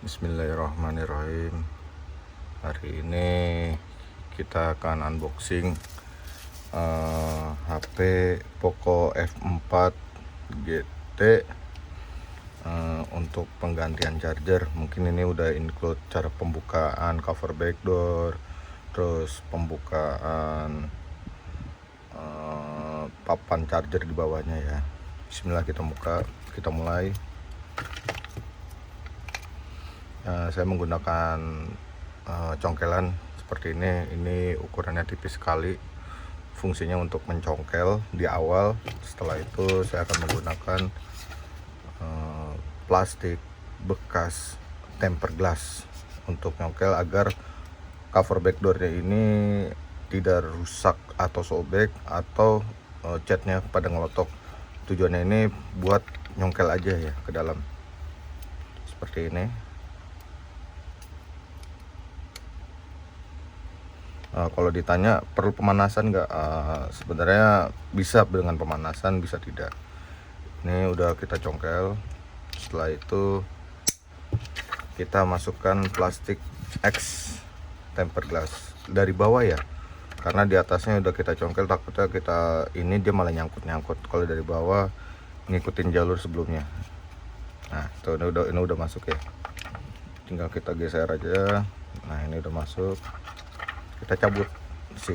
Bismillahirrahmanirrahim. Hari ini kita akan unboxing HP Poco F4 GT untuk penggantian charger. Mungkin ini udah include cara pembukaan cover backdoor, terus pembukaan papan charger di bawahnya ya. Bismillah, kita mulai. Saya menggunakan congkelan seperti ini. Ini ukurannya tipis sekali, fungsinya untuk mencongkel di awal. Setelah itu saya akan menggunakan plastik bekas tempered glass untuk nyongkel agar cover backdoornya ini tidak rusak atau sobek atau catnya pada ngelotok. Tujuannya ini buat nyongkel aja ya ke dalam seperti ini. Kalau ditanya perlu pemanasan nggak? Sebenarnya bisa dengan pemanasan, bisa tidak. Ini udah kita congkel. Setelah itu kita masukkan plastik X tempered glass dari bawah ya, karena di atasnya udah kita congkel, takutnya dia malah nyangkut. Kalau dari bawah ngikutin jalur sebelumnya. Nah tuh, ini udah masuk ya, tinggal kita geser aja. Nah ini udah masuk. Kita cabut si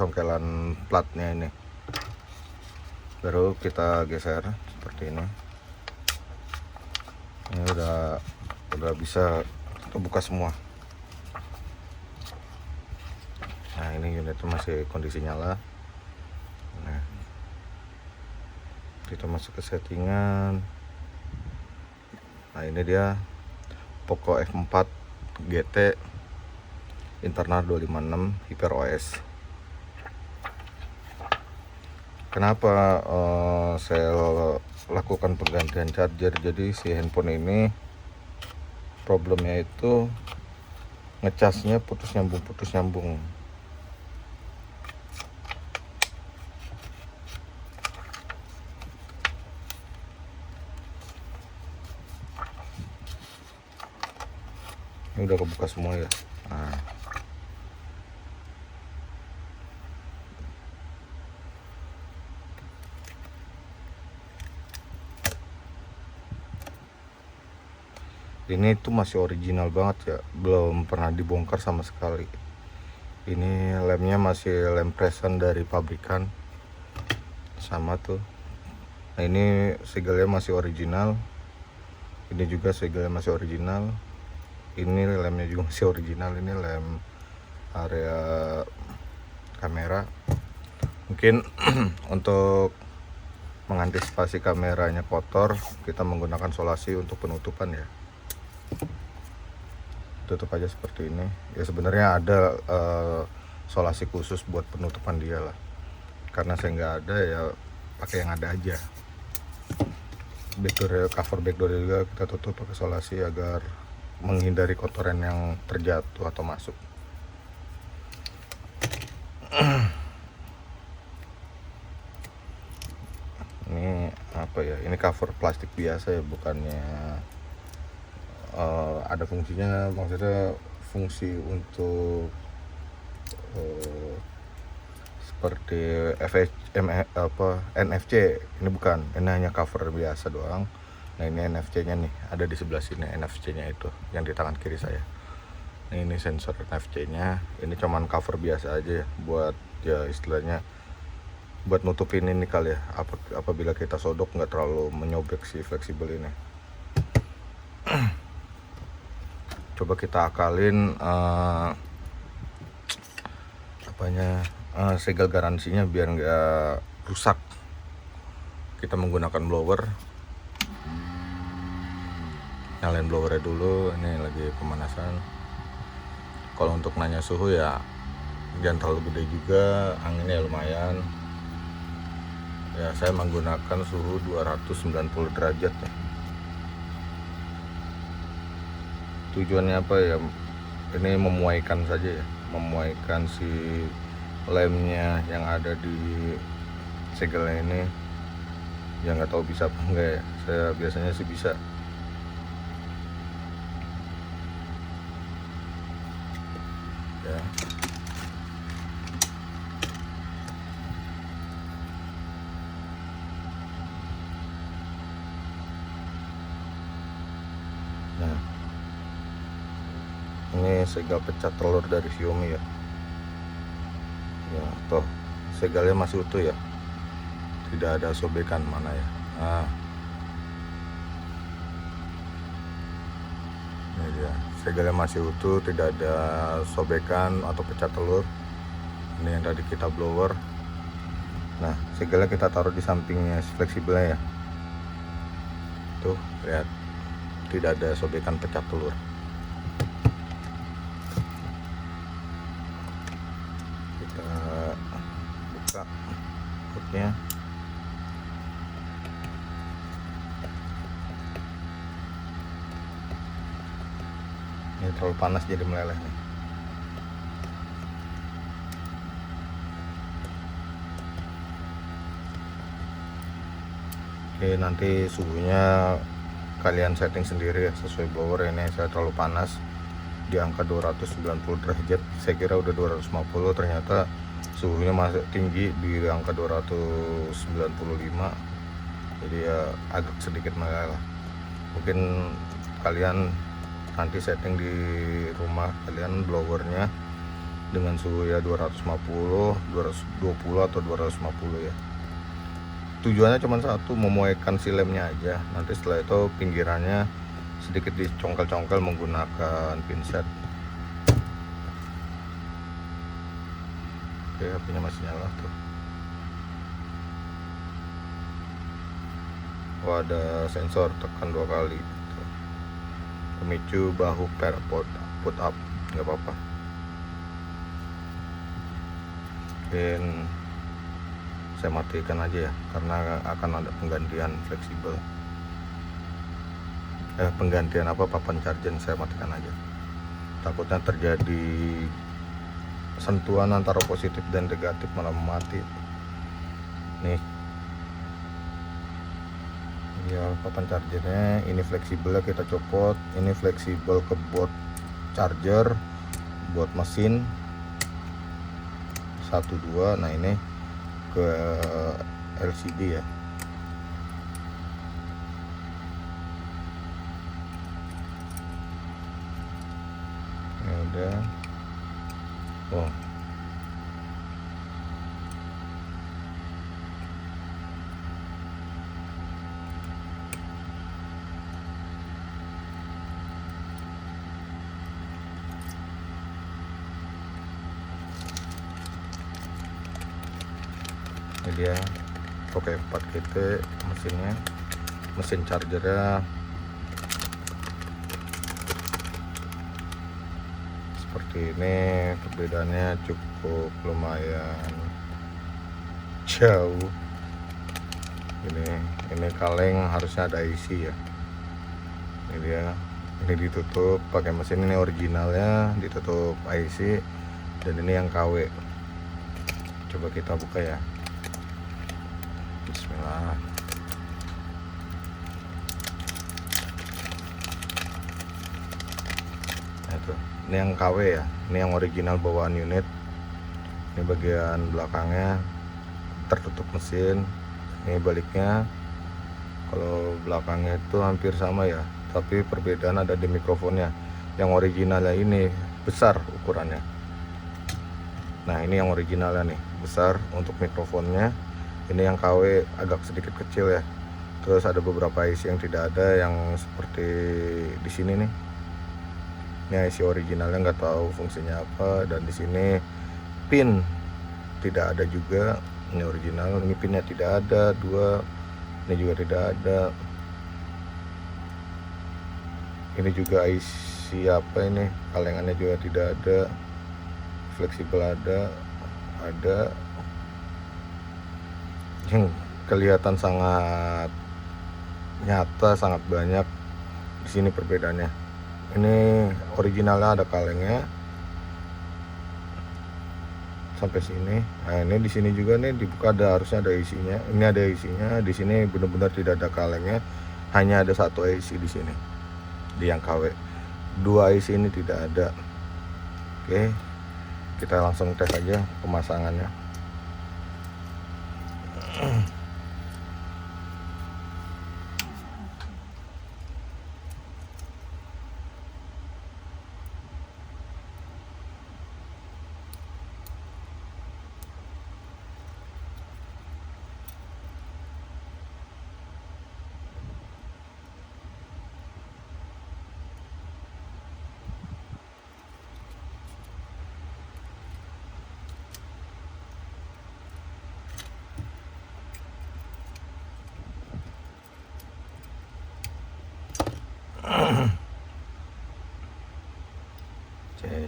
congkelan platnya ini, baru kita geser seperti ini. Ini udah bisa terbuka semua. Nah ini unitnya masih kondisi nyala. Nah, kita masuk ke settingan. Nah ini dia Poco F4 GT internal 256 HyperOS. Kenapa saya lakukan penggantian charger? Jadi si handphone ini problemnya itu ngecasnya putus nyambung. Ini udah kebuka semua ya. Nah, ini tuh masih original banget ya, belum pernah dibongkar sama sekali. Ini lemnya masih lem presan dari pabrikan, sama tuh. Nah ini segelnya masih original, ini juga segelnya masih original, ini lemnya juga masih original. Ini lem area kamera. Mungkin untuk mengantisipasi kameranya kotor, kita menggunakan solasi untuk penutupan ya. Tutup aja seperti ini ya. Sebenarnya ada solasi khusus buat penutupan dia lah, karena saya nggak ada ya, pakai yang ada aja. Cover backdoor juga kita tutup pakai solasi agar menghindari kotoran yang terjatuh atau masuk. Ini apa ya, ini cover plastik biasa ya, bukannya ada fungsinya, maksudnya fungsi untuk seperti NFC. Ini bukan, ini hanya cover biasa doang. Nah ini NFC nya nih, ada di sebelah sini. NFC nya itu yang di tangan kiri saya. Nah, ini sensor NFC nya. Ini cuman cover biasa aja ya, buat ya istilahnya buat nutupin ini kali ya, apabila kita sodok nggak terlalu menyobek si fleksibel ini. Coba kita akalin segel garansinya biar nggak rusak. Kita menggunakan blower. Nyalain blowernya dulu, ini lagi pemanasan. Kalau untuk nanya suhu ya jangan terlalu gede juga, anginnya lumayan ya. Saya menggunakan suhu 290 derajat ya. Tujuannya apa ya, ini memuaikan saja ya, memuaikan si lemnya yang ada di segelnya ini. Ya nggak tahu bisa apa enggak ya, saya biasanya sih bisa. Nah, ini segel pecah telur dari Xiaomi ya. Ya, toh segelnya masih utuh ya, tidak ada sobekan mana ya. Nah, ini dia, segelnya masih utuh, tidak ada sobekan atau pecah telur. Ini yang tadi kita blower. Nah, segelnya kita taruh di sampingnya fleksibelnya ya. Tuh, lihat, tidak ada sobekan pecah telur. Kita buka hooknya. Ini terlalu panas jadi meleleh nih. Oke, nanti suhunya kalian setting sendiri ya, sesuai blower. Ini saya terlalu panas di angka 290 derajat. Saya kira udah 250, ternyata suhunya masih tinggi di angka 295. Jadi ya agak sedikit meleleh. Mungkin kalian nanti setting di rumah kalian blowernya dengan suhu ya 250, 220 atau 250 ya. Tujuannya cuma satu, memuaikan si lemnya aja. Nanti setelah itu pinggirannya sedikit dicongkel-congkel menggunakan pinset. Oke, apinya masih nyala tuh. Oh, ada sensor, tekan 2 kali tuh. Pemicu bahu put up, nggak apa-apa. Mungkin saya matikan aja ya, karena akan ada penggantian fleksibel. Penggantian papan charger, saya matikan aja. Takutnya terjadi sentuhan antara positif dan negatif malah mati. Nih ya, papan chargernya ini fleksibelnya kita copot. Ini fleksibel ke board charger, buat mesin 1 2. Nah, ini ke LCD ya. Ini udah. Oh, ini dia pakai 4 GT mesinnya, mesin chargernya seperti ini. Perbedaannya cukup lumayan jauh. Ini kaleng harusnya ada isi ya. Ini dia, ini ditutup pakai mesin, ini originalnya ditutup IC, dan ini yang KW. Coba kita buka ya. Bismillah. Nah, itu, ini yang KW ya, ini yang original bawaan unit. Ini bagian belakangnya tertutup mesin, ini baliknya. Kalau belakangnya itu hampir sama ya, tapi perbedaan ada di mikrofonnya. Yang originalnya ini besar ukurannya. Nah, ini yang originalnya nih, besar untuk mikrofonnya. Ini yang KW agak sedikit kecil ya. Terus ada beberapa IC yang tidak ada, yang seperti di sini nih. Ini IC originalnya, nggak tahu fungsinya apa. Dan di sini pin tidak ada juga. Ini original, ini pinnya tidak ada. 2, ini juga tidak ada. Ini juga IC apa ini, kalengannya juga tidak ada. Fleksibel ada yang kelihatan sangat nyata, sangat banyak di sini perbedaannya. Ini originalnya ada kalengnya sampai sini. Nah, ini di sini juga nih dibuka, harusnya ada isinya. Ini ada isinya, di sini benar-benar tidak ada kalengnya, hanya ada 1 IC di sini. Di yang KW 2 IC ini tidak ada. Oke, kita langsung tes aja pemasangannya.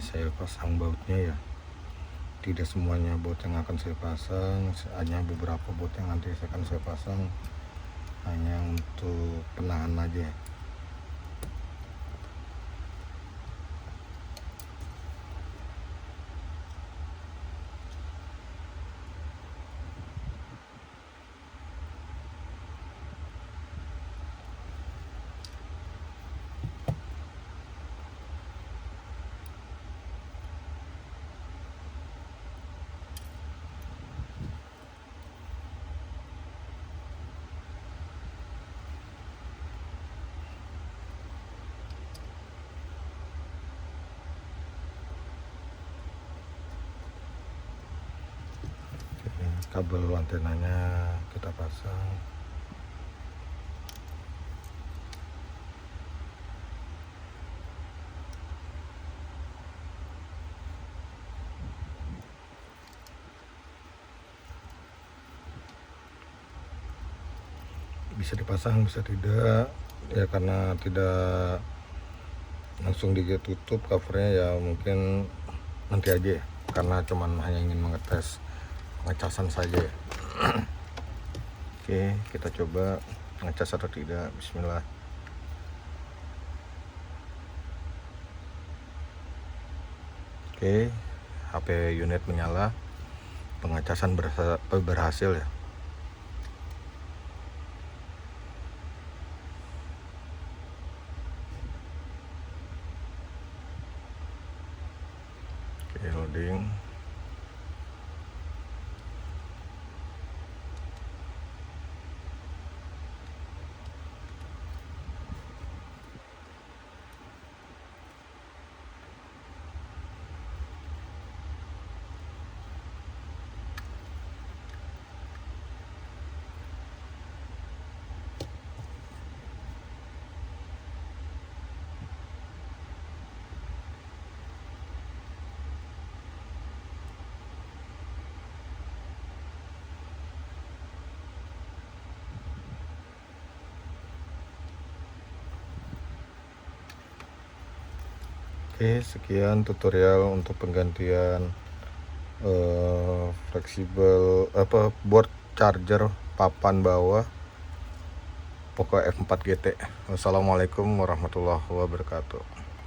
Saya pasang bautnya ya, tidak semuanya baut yang akan saya pasang, hanya beberapa baut yang nanti akan saya pasang, hanya untuk penahan aja. Kabel antenanya kita pasang. Bisa dipasang, bisa tidak ya, karena tidak langsung ditutup covernya ya, mungkin nanti aja ya, karena cuman hanya ingin mengetes pengecasan saja ya. Oke, kita coba ngecas atau tidak. Bismillah. Oke, HP unit menyala, pengecasan berhasil ya. Oke, loading. Oke, sekian tutorial untuk penggantian fleksibel board charger papan bawah Poco F4 GT. Wassalamualaikum warahmatullahi wabarakatuh.